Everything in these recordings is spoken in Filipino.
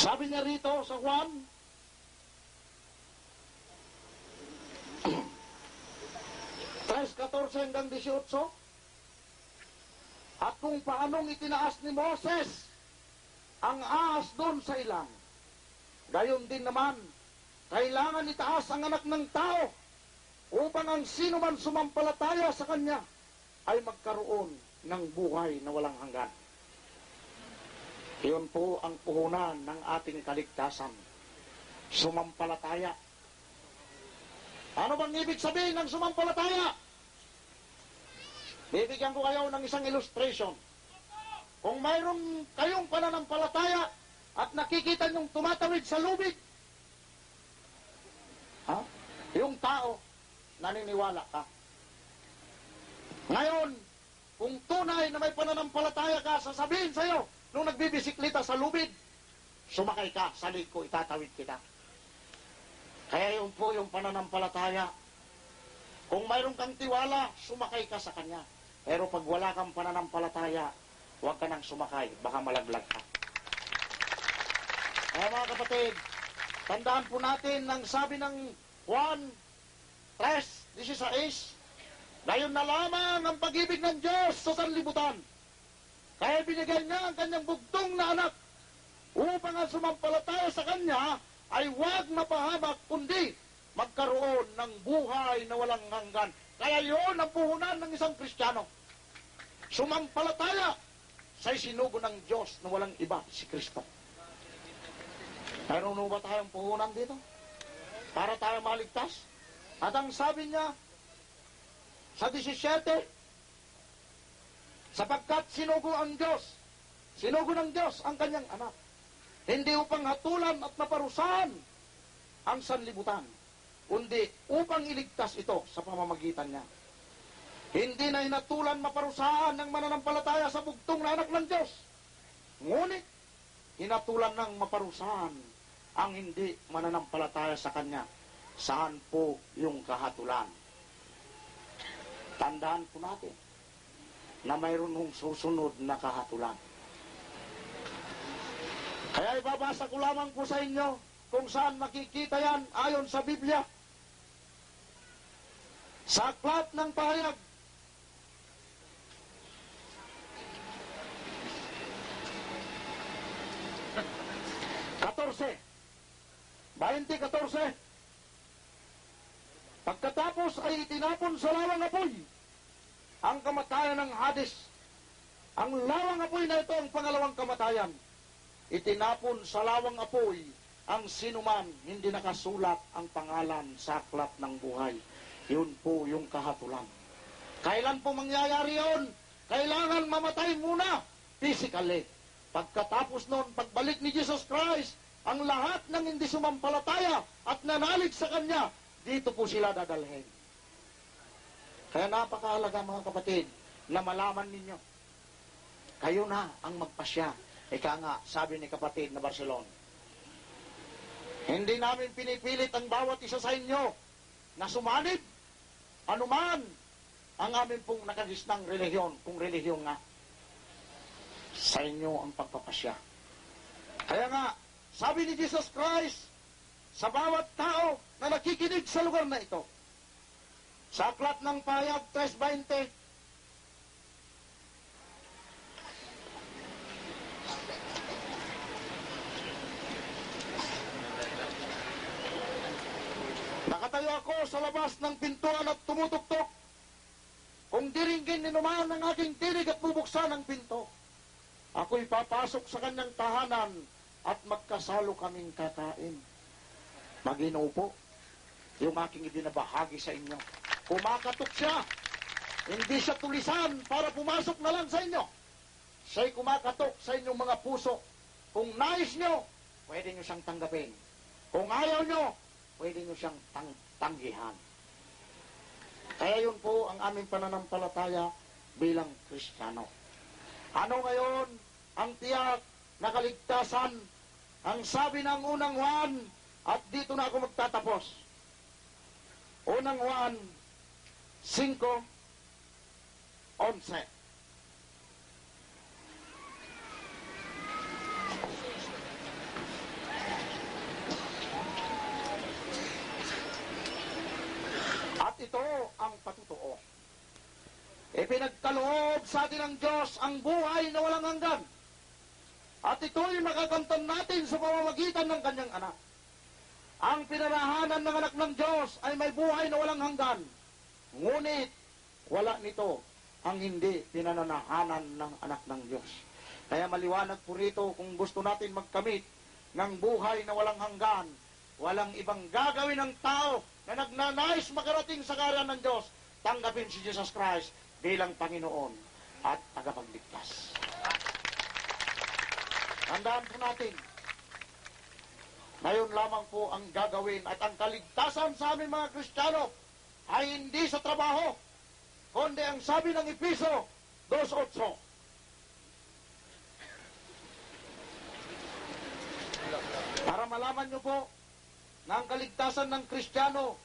Sabi niya rito sa Juan, Tres 14 hanggang 18, at kung paanong itinaas ni Moses ang ahas doon sa ilang, gayon din naman, kailangan itaas ang anak ng tao upang ang sino man sumampalataya sa kanya ay magkaroon ng buhay na walang hanggan. Iyon po ang puhunan ng ating kaligtasan. Sumampalataya. Ano bang ibig sabihin ng sumampalataya? Bibigyan ko kayo ng isang illustration. Kung mayroon kayong pananampalataya at nakikita niyong tumatawid sa lubid, yung tao, naniniwala ka. Ngayon, kung tunay na may pananampalataya ka, sasabihin sa'yo, nung nagbibisiklita sa lubid, sumakay ka, sa liko, itatawid kita. Kaya yun po yung pananampalataya. Kung mayroon kang tiwala, sumakay ka sa kanya. Pero pag wala kang pananampalataya, huwag ka nang sumakay, baka malaglag ka. Kaya mga kapatid, tandaan po natin ang sabi ng Juan 3:16, gayon na lamang ang pag-ibig ng Diyos sa sanlibutan. Kaya binigay niya ang kanyang bugtong na anak upang ang sumampalataya sa kanya ay huwag mapahamak kundi magkaroon ng buhay na walang hanggan. Kaya yun ang puhunan ng isang Kristiyano. Sumampalataya sa isinugo ng Diyos na walang iba, si Kristo. Mayroon ba tayong puhunan dito? Para tayo maligtas? At ang sabi niya sa 17, sapagkat sinugo ng Diyos ang kanyang anak, hindi upang hatulan at maparusahan ang sanlibutan, kundi upang iligtas ito sa pamamagitan niya. Hindi na hinatulan maparusahan ng mananampalataya sa bugtong na anak ng Diyos, ngunit hinatulan ng maparusahan ang hindi mananampalataya sa kanya. Saan po yung kahatulan? Tandaan po natin na mayroon hong susunod na kahatulan. Kaya ibabasa ko lamang po sa inyo kung saan makikita yan ayon sa Biblia. Sa Aklat ng Pahayag, pagkatapos ay itinapon sa lawang apoy ang kamatayan ng Hades. Ang lawang apoy na ito ang pangalawang kamatayan. Itinapon sa lawang apoy ang sinuman hindi nakasulat ang pangalan sa aklat ng buhay. Yun po yung kahatulan. Kailan po mangyayari yun? Kailangan mamatay muna physically. Pagkatapos noon, pagbalik ni Jesus Christ, ang lahat ng hindi sumampalataya at nanalig sa Kanya, dito po sila dadalhin. Kaya napakahalaga mga kapatid na malaman ninyo, kayo na ang magpasya. Ika nga, sabi ni kapatid na Barcelona, hindi namin pinipilit ang bawat isa sa inyo na sumanib anuman ang amin pong nakagisnang relihiyon, kung relihiyon nga. Sa inyo ang pagpapasya. Kaya nga, sabi ni Jesus Christ sa bawat tao na nakikinig sa lugar na ito, sa Aklat ng Pahayag 3:20, nakatayo ako sa labas ng pintuan at tumutuktok. Kung diringgin ni naman ang aking tinig at bubuksan ang pinto, ako'y papasok sa kanyang tahanan at magkasalo kaming kakain. Maginoo po, yung aking ibinabahagi sa inyo. Kumakatok siya. Hindi siya tulisan para pumasok na lang sa inyo. Siya'y kumakatok sa inyong mga puso. Kung nais nyo, pwede nyo siyang tanggapin. Kung ayaw nyo, pwede nyo siyang tanggihan. Kaya yun po ang aming pananampalataya bilang Kristiyano. Ano ngayon ang tiyak na kaligtasan? Ang sabi ng unang Juan, at dito na ako magtatapos. Unang Juan 5:11. ipinagkaloob sa atin ng Diyos ang buhay na walang hanggan. At ito'y makakamtan natin sa pamamagitan ng kanyang anak. Ang pinarahanan ng anak ng Diyos ay may buhay na walang hanggan. Ngunit, wala nito ang hindi pinananahanan ng anak ng Diyos. Kaya maliwanag po rito kung gusto natin magkamit ng buhay na walang hanggan, walang ibang gagawin ng tao na nagnanais makarating sa kaharian ng Diyos, tanggapin si Jesus Christ bilang Panginoon at tagapagligtas. Tandaan po natin, ngayon lamang po ang gagawin at ang kaligtasan sa aming mga Kristiyano ay hindi sa trabaho, kundi ang sabi ng Epeso 2:8. Para malaman nyo po na ang kaligtasan ng Kristiyano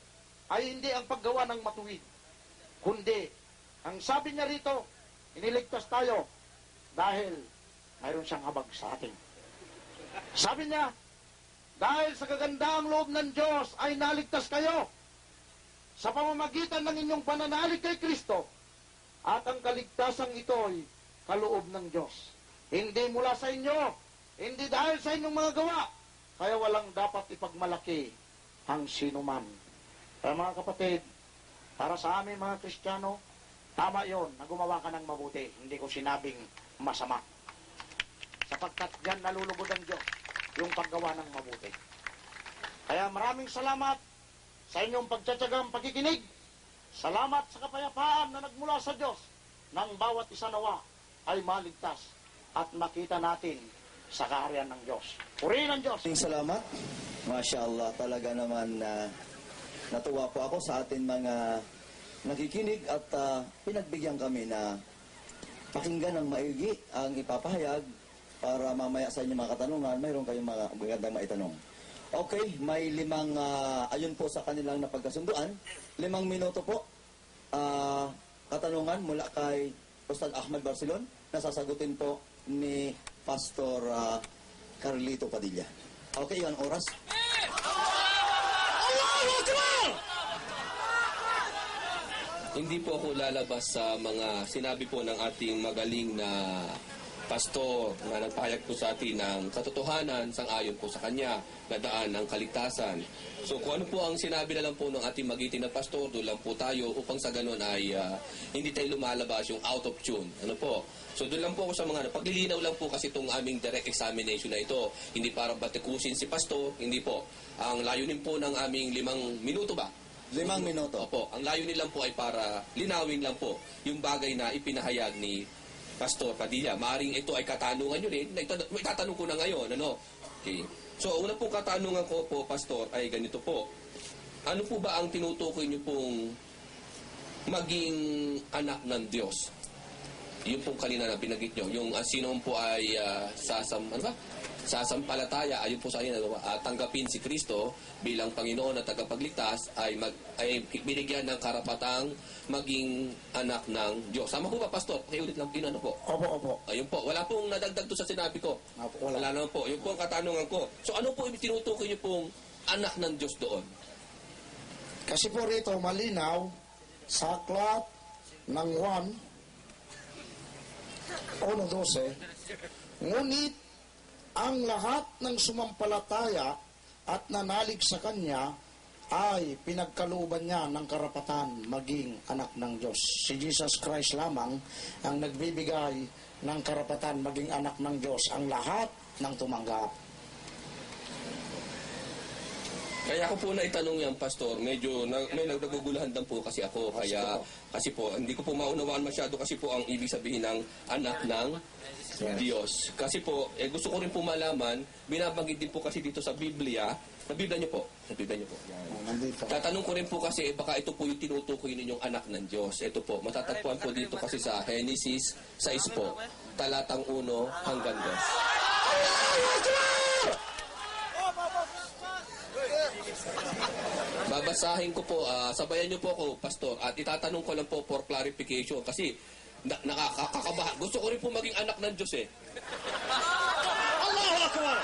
ay hindi ang paggawa ng matuwid, kundi ang sabi niya rito, iniligtas tayo dahil mayroon siyang habag sa atin. Sabi niya, dahil sa kagandaang loob ng Diyos ay naligtas kayo sa pamamagitan ng inyong pananalig kay Kristo, at ang kaligtasang ito ay kaloob ng Diyos. Hindi mula sa inyo, hindi dahil sa inyong mga gawa, kaya walang dapat ipagmalaki ang sinuman. Kaya mga kapatid, para sa amin mga Kristiyano, tama yon na gumawa ka ng mabuti. Hindi ko sinabing masama. Sapagkat diyan nalulugod ang Diyos, yung paggawa ng mabuti. Kaya maraming salamat sa inyong pagtsatsagang pakikinig. Salamat sa kapayapaan na nagmula sa Diyos nang bawat isa nawa ay maligtas at makita natin sa kaharian ng Diyos. Purihin ang Diyos. Salamat. Masya Allah, talaga naman natuwa po ako sa atin mga nakikinig at pinagbigyan kami na pakinggan ng maigi ang ipapahayag para mamaya sa inyong mga katanungan, mayroon kayong mga magandang maitanong. Okay, may 5, ayon po sa kanilang napagkasunduan, 5 minuto po katanungan mula kay Ustad Ahmad Barcelon na sasagutin po ni Pastor Carlito Padilla. Okay, ang oras. Hindi po ako lalabas sa mga sinabi po ng ating magaling na pastor na nagpahayag po sa atin ng katotohanan sang-ayon po sa kanya na daan ng kaligtasan. So kung ano po ang sinabi na lang po ng ating magiting na pastor, doon lang po tayo upang sa ganun ay hindi tayo lumalabas yung out of tune. Ano po? So doon lang po ako sa mga paglilinaw lang po kasi itong aming direct examination na ito. Hindi para batikusin si pastor, hindi po. Ang layunin po ng aming 5 minuto ba? 5 minuto. Opo. Ang layunin lang po ay para linawin lang po yung bagay na ipinahayag ni Pastor Padilla. Maaring ito ay katanungan nyo rin. Itatanong ko na ngayon. Ano? Okay. So, una pong katanungan ko po, Pastor, ay ganito po. Ano po ba ang tinutukoy nyo pong maging anak ng Diyos? Yung pong kanina na binagit nyo. Yung sino po ay sasampalataya, ayon po sa kanina, tanggapin si Kristo bilang Panginoon at tagapagligtas ay binigyan ng karapatang maging anak ng Diyos. Sama po ba, Pastor? Pakiulit lang ano po. Opo. Ayun po. Wala pong nadagdag to sa sinabi ko. Opo, Wala naman po. Yun po ang katanungan ko. So ano po yung tinutukoy niyo pong anak ng Diyos doon? Kasi po rito malinaw sa aklat ng 1:12, ngunit ang lahat ng sumampalataya at nanalig sa Kanya ay pinagkalooban niya ng karapatan maging anak ng Diyos. Si Jesus Christ lamang ang nagbibigay ng karapatan maging anak ng Diyos. Ang lahat ng tumanggap. Kaya ako po naitanong yan, Pastor. Medyo may nagugulahan lang po kasi ako. Kaya kasi po hindi ko po maunawaan masyado kasi po ang ibig sabihin ng anak ng Diyos. Kasi po, gusto ko rin po malaman, binabanggit din po kasi dito sa Biblia, nabibigyan niyo po. Tatanong ko rin po kasi baka ito po yung tinutukoy ninyong anak ng Diyos. Ito po, matatagpuan po dito kasi sa Genesis 6 po, talatang 1 hanggang 2. Babasahin ko po, sabayan niyo po ako, Pastor, at itatanong ko lang po for clarification kasi nakakakabahan. Gusto ko rin po maging anak ng Diyos eh. Allahu Akbar!